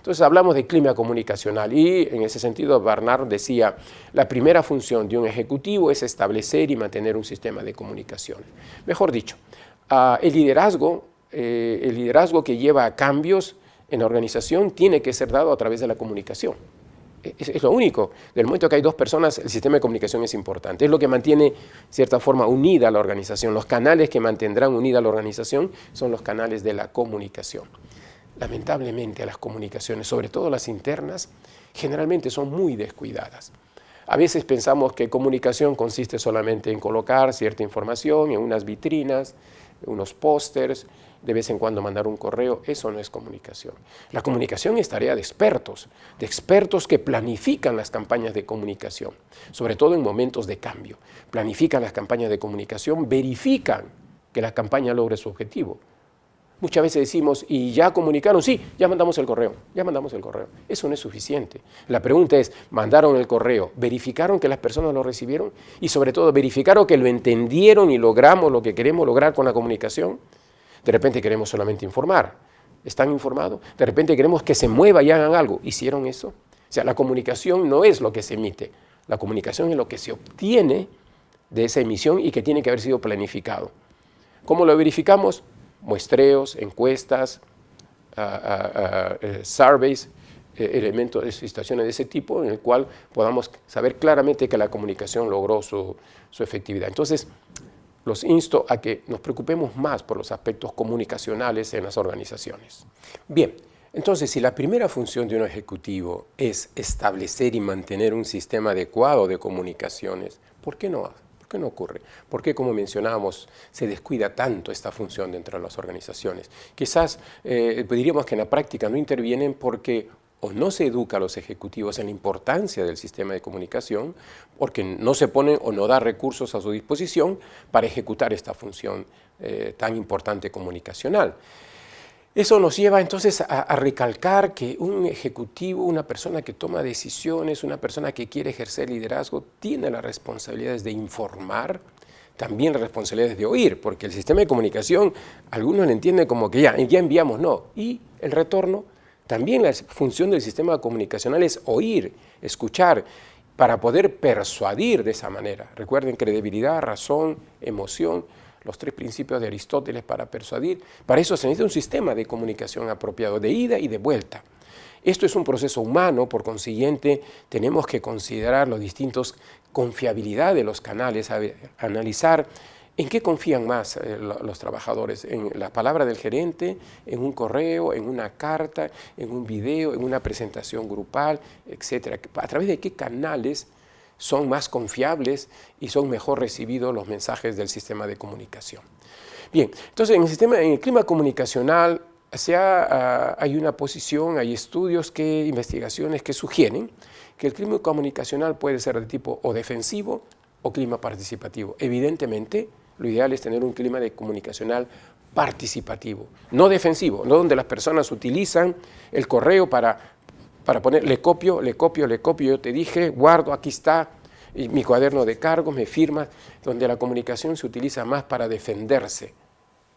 Entonces hablamos de clima comunicacional y en ese sentido Barnard decía, la primera función de un ejecutivo es establecer y mantener un sistema de comunicación. Mejor dicho, el liderazgo que lleva a cambios en la organización tiene que ser dado a través de la comunicación. Es lo único. Del momento que hay dos personas, el sistema de comunicación es importante. Es lo que mantiene, de cierta forma, unida a la organización. Los canales que mantendrán unida a la organización son los canales de la comunicación. Lamentablemente, las comunicaciones, sobre todo las internas, generalmente son muy descuidadas. A veces pensamos que comunicación consiste solamente en colocar cierta información en unas vitrinas, unos pósters, de vez en cuando mandar un correo. Eso no es comunicación. La comunicación es tarea de expertos que planifican las campañas de comunicación, sobre todo en momentos de cambio. Planifican las campañas de comunicación, verifican que la campaña logre su objetivo. Muchas veces decimos, ¿y ya comunicaron? Sí, ya mandamos el correo. Eso no es suficiente. La pregunta es, ¿mandaron el correo? ¿Verificaron que las personas lo recibieron? Y sobre todo, ¿verificaron que lo entendieron y logramos lo que queremos lograr con la comunicación? De repente queremos solamente informar. ¿Están informados? De repente queremos que se mueva y hagan algo. ¿Hicieron eso? O sea, la comunicación no es lo que se emite. La comunicación es lo que se obtiene de esa emisión y que tiene que haber sido planificado. ¿Cómo lo verificamos? Muestreos, encuestas, surveys, elementos de situaciones de ese tipo en el cual podamos saber claramente que la comunicación logró su efectividad. Entonces, los insto a que nos preocupemos más por los aspectos comunicacionales en las organizaciones. Bien, entonces si la primera función de un ejecutivo es establecer y mantener un sistema adecuado de comunicaciones, ¿por qué no ocurre? ¿Por qué, como mencionábamos, se descuida tanto esta función dentro de las organizaciones? Quizás diríamos que en la práctica no intervienen porque o no se educa a los ejecutivos en la importancia del sistema de comunicación, porque no se ponen o no da recursos a su disposición para ejecutar esta función tan importante comunicacional. Eso nos lleva entonces a recalcar que un ejecutivo, una persona que toma decisiones, una persona que quiere ejercer liderazgo, tiene las responsabilidades de informar, también las responsabilidades de oír, porque el sistema de comunicación, algunos lo entienden como que ya enviamos, no, y el retorno. También la función del sistema comunicacional es oír, escuchar, para poder persuadir de esa manera. Recuerden, credibilidad, razón, emoción, los tres principios de Aristóteles para persuadir. Para eso se necesita un sistema de comunicación apropiado, de ida y de vuelta. Esto es un proceso humano, por consiguiente, tenemos que considerar los distintos confiabilidad de los canales, analizar ¿en qué confían más los trabajadores? ¿En la palabra del gerente, en un correo, en una carta, en un video, en una presentación grupal, etcétera? ¿A través de qué canales son más confiables y son mejor recibidos los mensajes del sistema de comunicación? Bien, entonces en el clima comunicacional hay una posición, hay estudios, investigaciones que sugieren que el clima comunicacional puede ser de tipo o defensivo o clima participativo. Evidentemente, lo ideal es tener un clima comunicacional participativo, no defensivo, no donde las personas utilizan el correo para poner, le copio, yo te dije, guardo, aquí está mi cuaderno de cargos, me firmas, donde la comunicación se utiliza más para defenderse,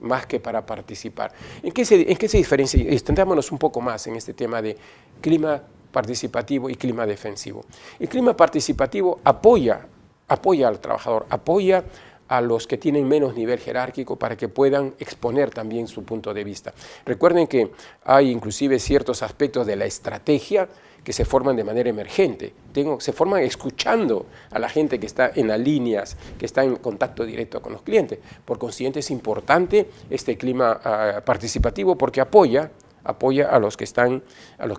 más que para participar. ¿En qué se diferencia? Extendámonos un poco más en este tema de clima participativo y clima defensivo. El clima participativo apoya al trabajador, apoya a los que tienen menos nivel jerárquico para que puedan exponer también su punto de vista. Recuerden que hay inclusive ciertos aspectos de la estrategia que se forman de manera emergente. Se forman escuchando a la gente que está en las líneas, que está en contacto directo con los clientes. Por consiguiente, es importante este clima participativo porque apoya a los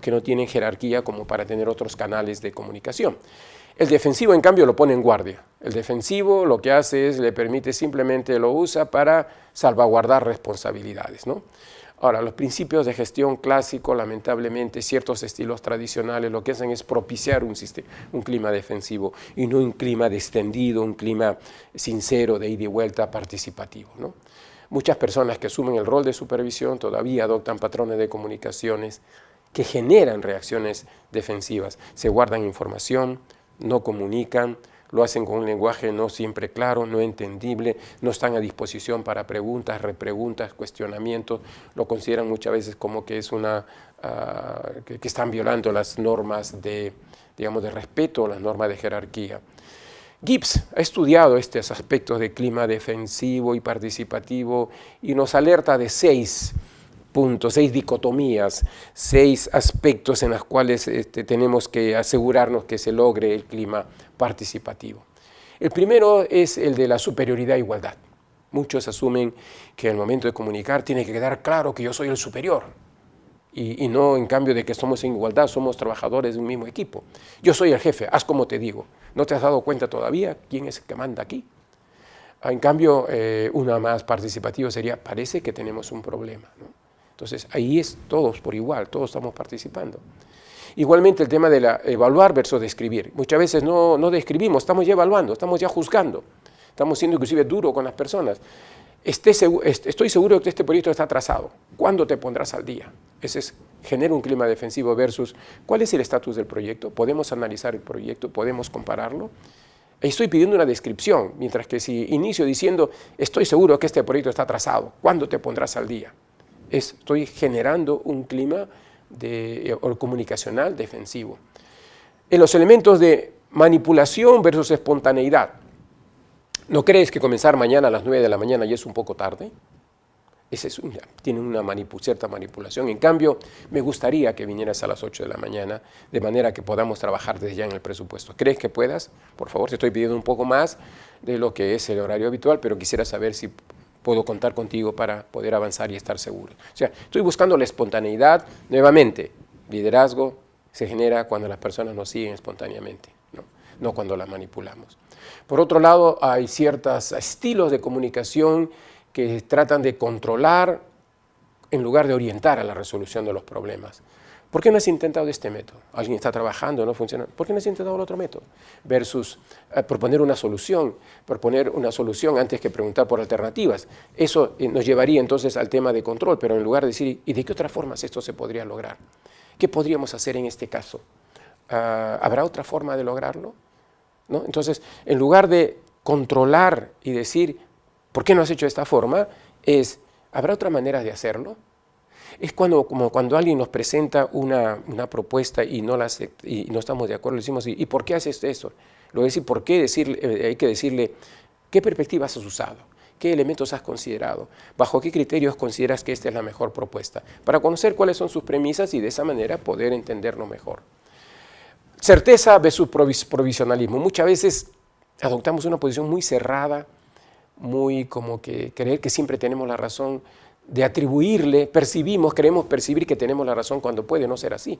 que no tienen jerarquía como para tener otros canales de comunicación. El defensivo, en cambio, lo pone en guardia. El defensivo lo que hace es, le permite simplemente, lo usa para salvaguardar responsabilidades, ¿no? Ahora, los principios de gestión clásico, lamentablemente, ciertos estilos tradicionales, lo que hacen es propiciar un clima defensivo y no un clima distendido, un clima sincero, de ida y vuelta, participativo, ¿no? Muchas personas que asumen el rol de supervisión todavía adoptan patrones de comunicaciones que generan reacciones defensivas. Se guardan información, no comunican, lo hacen con un lenguaje no siempre claro, no entendible, no están a disposición para preguntas, repreguntas, cuestionamientos, lo consideran muchas veces como que es que están violando las normas de, digamos, de respeto, las normas de jerarquía. Gibbs ha estudiado estos aspectos de clima defensivo y participativo y nos alerta de 6 puntos, 6 dicotomías, 6 aspectos en los cuales tenemos que asegurarnos que se logre el clima participativo. El primero es el de la superioridad e igualdad. Muchos asumen que al momento de comunicar tiene que quedar claro que yo soy el superior y no en cambio de que somos en igualdad, somos trabajadores de un mismo equipo. Yo soy el jefe, haz como te digo. ¿No te has dado cuenta todavía quién es el que manda aquí? En cambio, una más participativa sería, parece que tenemos un problema, ¿no? Entonces, ahí es todos por igual, todos estamos participando. Igualmente el tema de evaluar versus describir. Muchas veces no describimos, estamos ya evaluando, estamos ya juzgando, estamos siendo inclusive duros con las personas. Estoy seguro que este proyecto está atrasado. ¿Cuándo te pondrás al día? Ese es genera un clima defensivo versus ¿cuál es el estatus del proyecto? ¿Podemos analizar el proyecto? ¿Podemos compararlo? Estoy pidiendo una descripción, mientras que si inicio diciendo estoy seguro que este proyecto está atrasado, ¿cuándo te pondrás al día? Estoy generando un clima comunicacional defensivo. En los elementos de manipulación versus espontaneidad, ¿no crees que comenzar mañana a las 9 de la mañana ya es un poco tarde? Tiene una cierta manipulación. En cambio, me gustaría que vinieras a las 8 de la mañana, de manera que podamos trabajar desde ya en el presupuesto. ¿Crees que puedas? Por favor, te estoy pidiendo un poco más de lo que es el horario habitual, pero quisiera saber si puedo contar contigo para poder avanzar y estar seguro. O sea, estoy buscando la espontaneidad. Nuevamente, liderazgo se genera cuando las personas nos siguen espontáneamente, no cuando las manipulamos. Por otro lado, hay ciertos estilos de comunicación que tratan de controlar en lugar de orientar a la resolución de los problemas. ¿Por qué no has intentado este método? Alguien está trabajando, no funciona. ¿Por qué no has intentado el otro método? Versus proponer una solución antes que preguntar por alternativas. Eso nos llevaría entonces al tema de control, pero en lugar de decir, ¿y de qué otras formas esto se podría lograr? ¿Qué podríamos hacer en este caso? ¿Habrá otra forma de lograrlo? ¿No? Entonces, en lugar de controlar y decir, ¿por qué no has hecho de esta forma? ¿Habrá otra manera de hacerlo? Es como cuando alguien nos presenta una propuesta y no estamos de acuerdo, le decimos, ¿y por qué haces eso? Luego decir, ¿por qué hay que decirle, ¿qué perspectivas has usado? ¿Qué elementos has considerado? ¿Bajo qué criterios consideras que esta es la mejor propuesta? Para conocer cuáles son sus premisas y de esa manera poder entenderlo mejor. Certeza versus provisionalismo. Muchas veces adoptamos una posición muy cerrada, muy como que creer que siempre tenemos la razón, de atribuirle, queremos percibir que tenemos la razón cuando puede no ser así.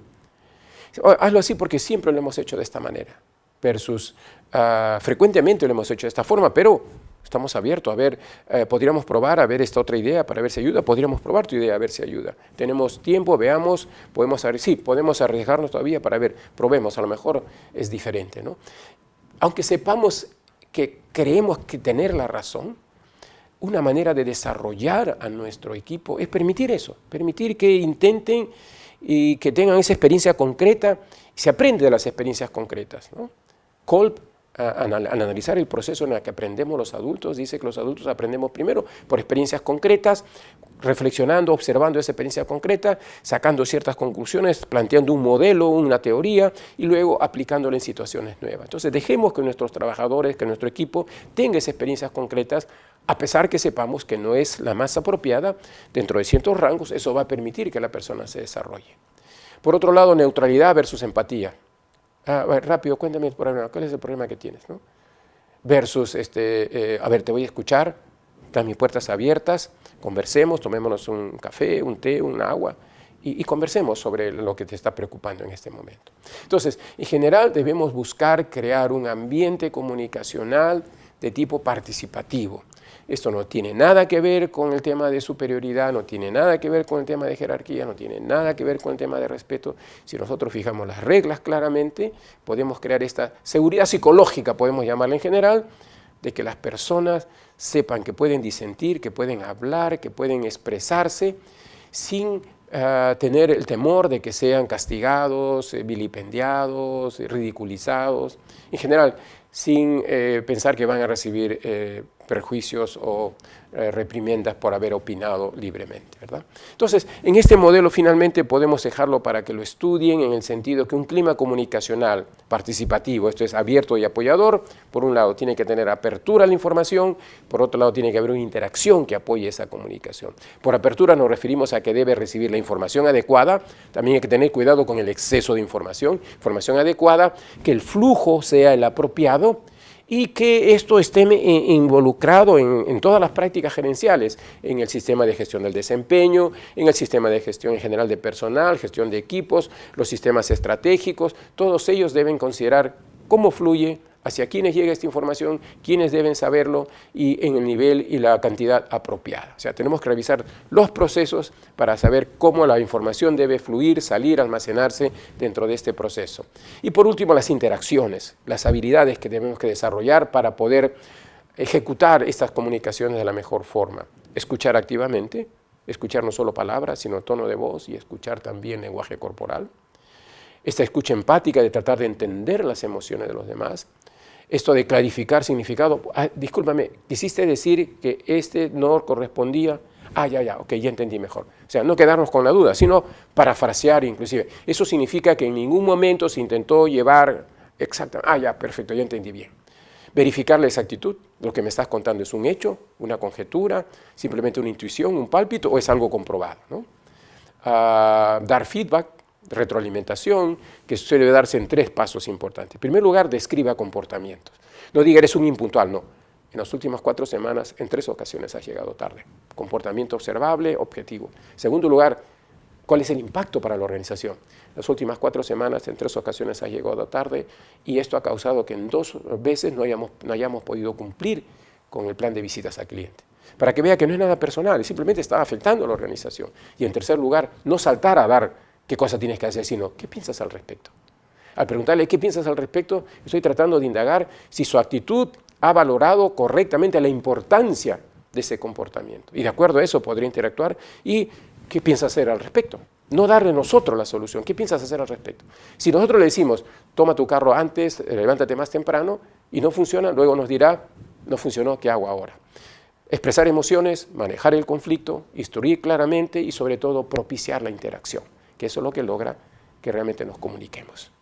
Hazlo así porque siempre lo hemos hecho de esta manera, versus frecuentemente lo hemos hecho de esta forma, pero estamos abiertos a ver, podríamos probar a ver esta otra idea para ver si ayuda, podríamos probar tu idea a ver si ayuda. Tenemos tiempo, veamos, podemos arriesgarnos todavía para ver, probemos, a lo mejor es diferente, ¿no? Aunque sepamos que creemos que tener la razón, una manera de desarrollar a nuestro equipo es permitir eso, permitir que intenten y que tengan esa experiencia concreta, se aprende de las experiencias concretas, ¿no? Kolb, al analizar el proceso en el que aprendemos los adultos, dice que los adultos aprendemos primero por experiencias concretas, reflexionando, observando esa experiencia concreta, sacando ciertas conclusiones, planteando un modelo, una teoría y luego aplicándolo en situaciones nuevas. Entonces dejemos que nuestros trabajadores, que nuestro equipo tenga esas experiencias concretas, a pesar que sepamos que no es la más apropiada, dentro de ciertos rangos, eso va a permitir que la persona se desarrolle. Por otro lado, neutralidad versus empatía. Rápido, cuéntame el problema, ¿cuál es el problema que tienes, ¿no? Versus, a ver, te voy a escuchar, están mis puertas abiertas, conversemos, tomémonos un café, un té, un agua, y conversemos sobre lo que te está preocupando en este momento. Entonces, en general debemos buscar crear un ambiente comunicacional de tipo participativo. Esto no tiene nada que ver con el tema de superioridad, no tiene nada que ver con el tema de jerarquía, no tiene nada que ver con el tema de respeto. Si nosotros fijamos las reglas claramente, podemos crear esta seguridad psicológica, podemos llamarla en general, de que las personas sepan que pueden disentir, que pueden hablar, que pueden expresarse sin tener el temor de que sean castigados, vilipendiados, ridiculizados. En general, sin pensar que van a recibir perjuicios o reprimendas por haber opinado libremente, ¿verdad? Entonces, en este modelo finalmente podemos dejarlo para que lo estudien en el sentido que un clima comunicacional participativo, esto es abierto y apoyador, por un lado tiene que tener apertura a la información, por otro lado tiene que haber una interacción que apoye esa comunicación. Por apertura nos referimos a que debe recibir la información adecuada, también hay que tener cuidado con el exceso de información adecuada, que el flujo sea el apropiado, y que esto esté involucrado en todas las prácticas gerenciales, en el sistema de gestión del desempeño, en el sistema de gestión en general de personal, gestión de equipos, los sistemas estratégicos, todos ellos deben considerar cómo fluye, hacia quiénes llega esta información, quiénes deben saberlo y en el nivel y la cantidad apropiada. O sea, tenemos que revisar los procesos para saber cómo la información debe fluir, salir, almacenarse dentro de este proceso. Y por último, las interacciones, las habilidades que tenemos que desarrollar para poder ejecutar estas comunicaciones de la mejor forma. Escuchar activamente, escuchar no solo palabras, sino tono de voz y escuchar también lenguaje corporal. Esta escucha empática de tratar de entender las emociones de los demás. Esto de clarificar significado, discúlpame, quisiste decir que este no correspondía, ok, ya entendí mejor. O sea, no quedarnos con la duda, sino parafrasear inclusive. Eso significa que en ningún momento se intentó llevar exactamente, perfecto, ya entendí bien. Verificar la exactitud, lo que me estás contando es un hecho, una conjetura, simplemente una intuición, un pálpito o es algo comprobado, ¿no? Dar feedback, retroalimentación, que suele darse en 3 pasos importantes. En primer lugar, describa comportamientos. No diga eres un impuntual, no. En las últimas 4 semanas, en 3 ocasiones has llegado tarde. Comportamiento observable, objetivo. En segundo lugar, ¿cuál es el impacto para la organización? En las últimas 4 semanas, en 3 ocasiones has llegado tarde y esto ha causado que en 2 veces no hayamos podido cumplir con el plan de visitas al cliente. Para que vea que no es nada personal, simplemente está afectando a la organización. Y en tercer lugar, no saltar a dar qué cosa tienes que hacer, sino qué piensas al respecto. Al preguntarle qué piensas al respecto, estoy tratando de indagar si su actitud ha valorado correctamente la importancia de ese comportamiento. Y de acuerdo a eso podría interactuar y qué piensas hacer al respecto. No darle nosotros la solución, ¿qué piensas hacer al respecto? Si nosotros le decimos, toma tu carro antes, levántate más temprano, y no funciona, luego nos dirá, no funcionó, ¿qué hago ahora? Expresar emociones, manejar el conflicto, instruir claramente y sobre todo propiciar la interacción, que eso es lo que logra que realmente nos comuniquemos.